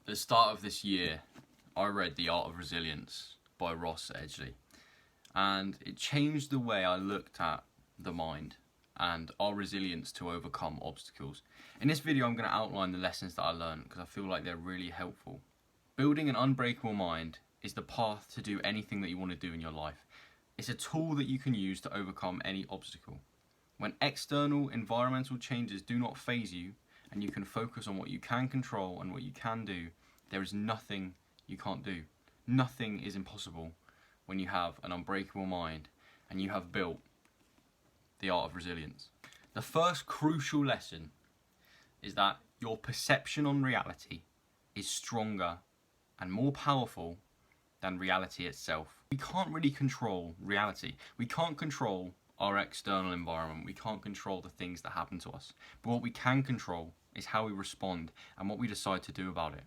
At the start of this year, I read The Art of Resilience by Ross Edgley, and it changed the way I looked at the mind and our resilience to overcome obstacles. In this video, I'm going to outline the lessons that I learned because I feel like they're really helpful. Building an unbreakable mind is the path to do anything that you want to do in your life. It's a tool that you can use to overcome any obstacle. When external environmental changes do not faze you, and you can focus on what you can control and what you can do, there is nothing you can't do. Nothing is impossible when you have an unbreakable mind and you have built the art of resilience. The first crucial lesson is that your perception on reality is stronger and more powerful than reality itself. We can't really control reality. We can't control our external environment. We can't control the things that happen to us. But what we can control is how we respond and what we decide to do about it.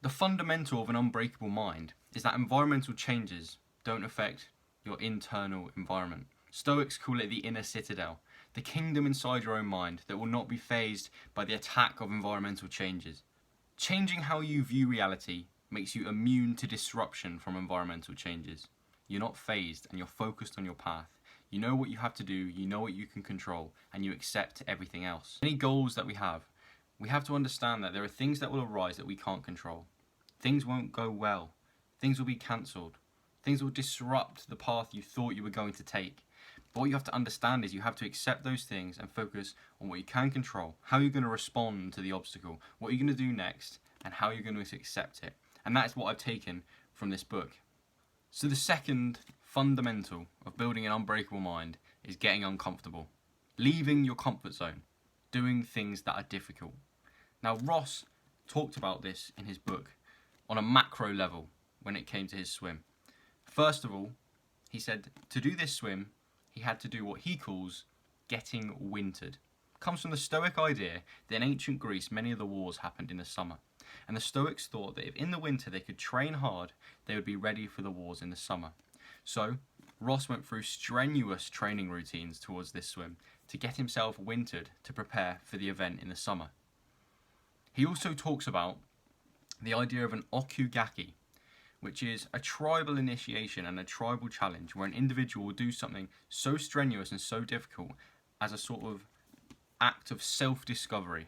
The fundamental of an unbreakable mind is that environmental changes don't affect your internal environment. Stoics call it the inner citadel, the kingdom inside your own mind that will not be fazed by the attack of environmental changes. Changing how you view reality makes you immune to disruption from environmental changes. You're not fazed and you're focused on your path. You know what you have to do, you know what you can control, and you accept everything else. Any goals that we have to understand that there are things that will arise that we can't control. Things won't go well. Things will be cancelled. Things will disrupt the path you thought you were going to take. But what you have to understand is you have to accept those things and focus on what you can control, how you're going to respond to the obstacle, what you're going to do next, and how you're going to accept it. And that's what I've taken from this book. So the second fundamental of building an unbreakable mind is getting uncomfortable. Leaving your comfort zone. Doing things that are difficult. Now Ross talked about this in his book on a macro level when it came to his swim. First of all, he said to do this swim, he had to do what he calls getting wintered. It comes from the Stoic idea that in ancient Greece many of the wars happened in the summer. And the Stoics thought that if in the winter they could train hard, they would be ready for the wars in the summer. So Ross went through strenuous training routines towards this swim to get himself wintered to prepare for the event in the summer. He also talks about the idea of an okugaki, which is a tribal initiation and a tribal challenge where an individual will do something so strenuous and so difficult as a sort of act of self-discovery.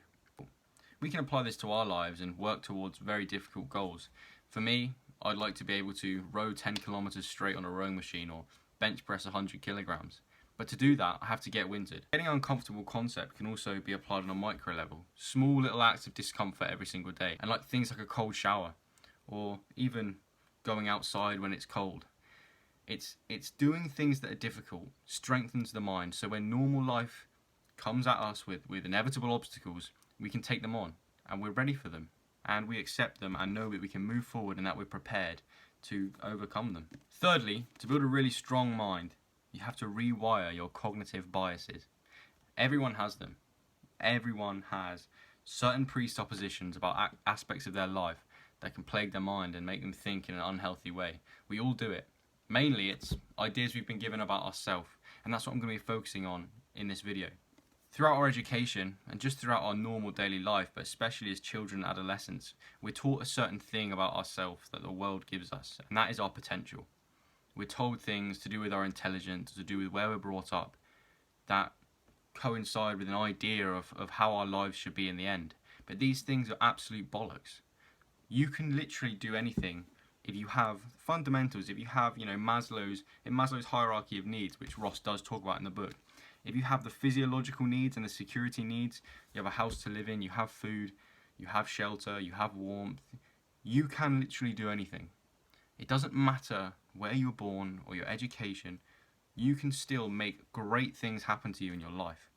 We can apply this to our lives and work towards very difficult goals. For me, I'd like to be able to row 10 kilometers straight on a rowing machine or bench press 100 kilograms. But to do that, I have to get wintered. Getting an uncomfortable concept can also be applied on a micro level. Small little acts of discomfort every single day. And like things like a cold shower or even going outside when it's cold. It's doing things that are difficult, strengthens the mind. So when normal life comes at us with inevitable obstacles, we can take them on and we're ready for them. And we accept them and know that we can move forward and that we're prepared to overcome them. Thirdly, to build a really strong mind, you have to rewire your cognitive biases. Everyone has them. Everyone has certain presuppositions about aspects of their life that can plague their mind and make them think in an unhealthy way. We all do it. Mainly it's ideas we've been given about ourselves, and that's what I'm going to be focusing on in this video. Throughout our education, and just throughout our normal daily life, but especially as children and adolescents, we're taught a certain thing about ourselves that the world gives us, and that is our potential. We're told things to do with our intelligence, to do with where we're brought up, that coincide with an idea of how our lives should be in the end. But these things are absolute bollocks. You can literally do anything if you have fundamentals, if you have, Maslow's hierarchy of needs, which Ross does talk about in the book. If you have the physiological needs and the security needs, you have a house to live in, you have food, you have shelter, you have warmth, you can literally do anything. It doesn't matter where you were born or your education, you can still make great things happen to you in your life.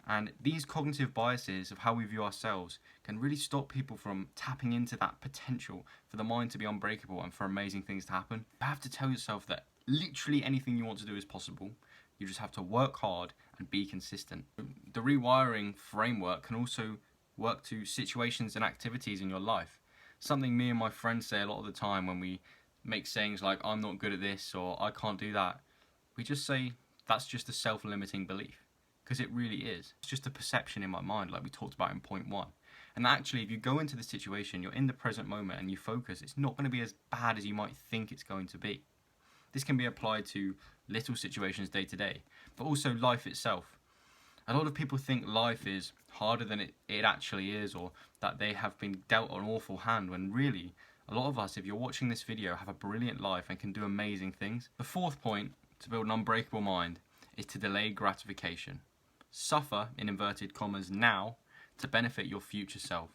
And these cognitive biases of how we view ourselves can really stop people from tapping into that potential for the mind to be unbreakable and for amazing things to happen. You have to tell yourself that literally anything you want to do is possible. You just have to work hard and be consistent. The rewiring framework can also work to situations and activities in your life. Something me and my friends say a lot of the time when we make sayings like, I'm not good at this or I can't do that. We just say, that's just a self-limiting belief. Because it really is. It's just a perception in my mind like we talked about in point one. And actually, if you go into the situation, you're in the present moment and you focus, it's not going to be as bad as you might think it's going to be. This can be applied to little situations day to day, but also life itself. A lot of people think life is harder than it actually is, or that they have been dealt an awful hand, when really, a lot of us, if you're watching this video, have a brilliant life and can do amazing things. The fourth point to build an unbreakable mind is to delay gratification. Suffer, in inverted commas, now to benefit your future self.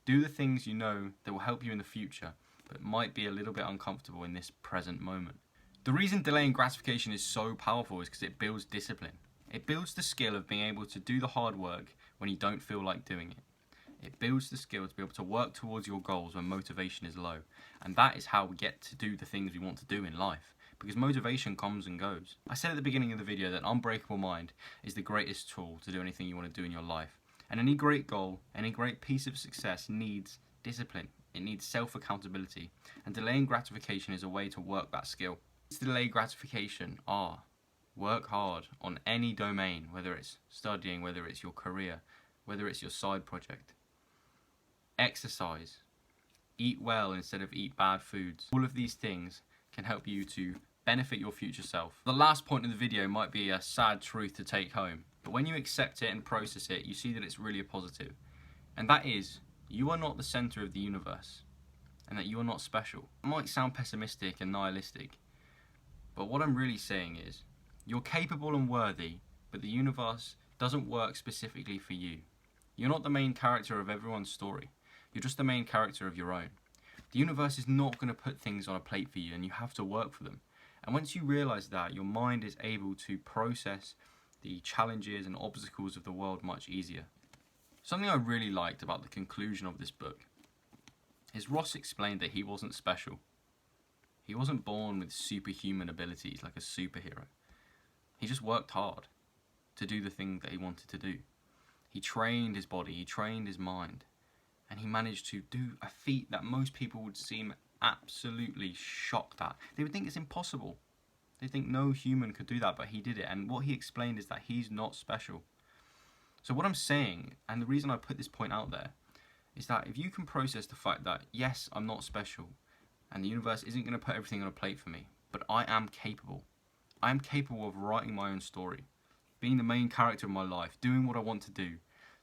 Do the things you know that will help you in the future, but might be a little bit uncomfortable in this present moment. The reason delaying gratification is so powerful is because it builds discipline. It builds the skill of being able to do the hard work when you don't feel like doing it. It builds the skill to be able to work towards your goals when motivation is low. And that is how we get to do the things we want to do in life, because motivation comes and goes. I said at the beginning of the video that unbreakable mind is the greatest tool to do anything you want to do in your life. And any great goal, any great piece of success needs discipline. It needs self-accountability. And delaying gratification is a way to work that skill. To delay gratification are: work hard on any domain, whether it's studying, whether it's your career, whether it's your side project. Exercise. Eat well instead of eat bad foods. All of these things can help you to benefit your future self. The last point of the video might be a sad truth to take home, but when you accept it and process it, you see that it's really a positive. And that is, you are not the center of the universe, and that you are not special. It might sound pessimistic and nihilistic, but what I'm really saying is, you're capable and worthy, but the universe doesn't work specifically for you. You're not the main character of everyone's story. You're just the main character of your own. The universe is not going to put things on a plate for you, and you have to work for them. And once you realize that, your mind is able to process the challenges and obstacles of the world much easier. Something I really liked about the conclusion of this book is Ross explained that he wasn't special. He wasn't born with superhuman abilities like a superhero. He just worked hard to do the thing that he wanted to do. He trained his body, he trained his mind, and he managed to do a feat that most people would seem absolutely shocked at. They would think it's impossible. They think no human could do that, but he did it. And what he explained is that he's not special. So what I'm saying, and the reason I put this point out there, is that if you can process the fact that, yes, I'm not special, and the universe isn't going to put everything on a plate for me, but I am capable. I am capable of writing my own story, being the main character of my life, doing what I want to do,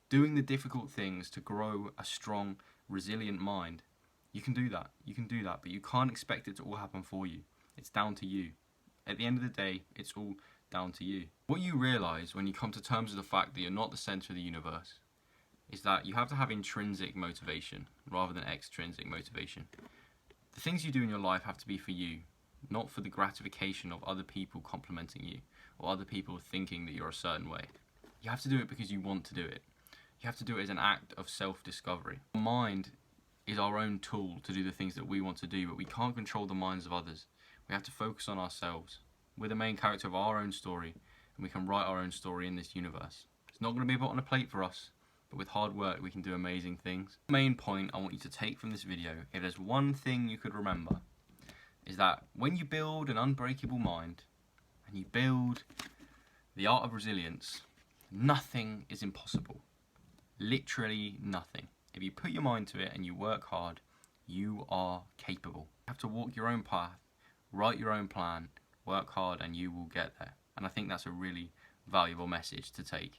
doing the difficult things to grow a strong, resilient mind. You can do that. You can do that, but you can't expect it to all happen for you. It's down to you. At the end of the day, it's all down to you. What you realize when you come to terms with the fact that you're not the center of the universe is that you have to have intrinsic motivation rather than extrinsic motivation. The things you do in your life have to be for you, not for the gratification of other people complimenting you or other people thinking that you're a certain way. You have to do it because you want to do it. You have to do it as an act of self-discovery. Our mind is our own tool to do the things that we want to do, but we can't control the minds of others. We have to focus on ourselves. We're the main character of our own story, and we can write our own story in this universe. It's not going to be put on a plate for us, but with hard work we can do amazing things. The main point I want you to take from this video, if there's one thing you could remember, is that when you build an unbreakable mind, and you build the art of resilience, nothing is impossible. Literally nothing. If you put your mind to it and you work hard, you are capable. You have to walk your own path, write your own plan, work hard, and you will get there. And I think that's a really valuable message to take.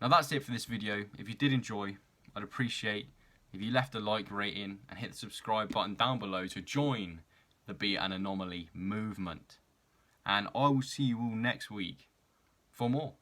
Now that's it for this video. If you did enjoy, I'd appreciate if you left a like rating and hit the subscribe button down below to join the Be an Anomaly movement. And I will see you all next week for more.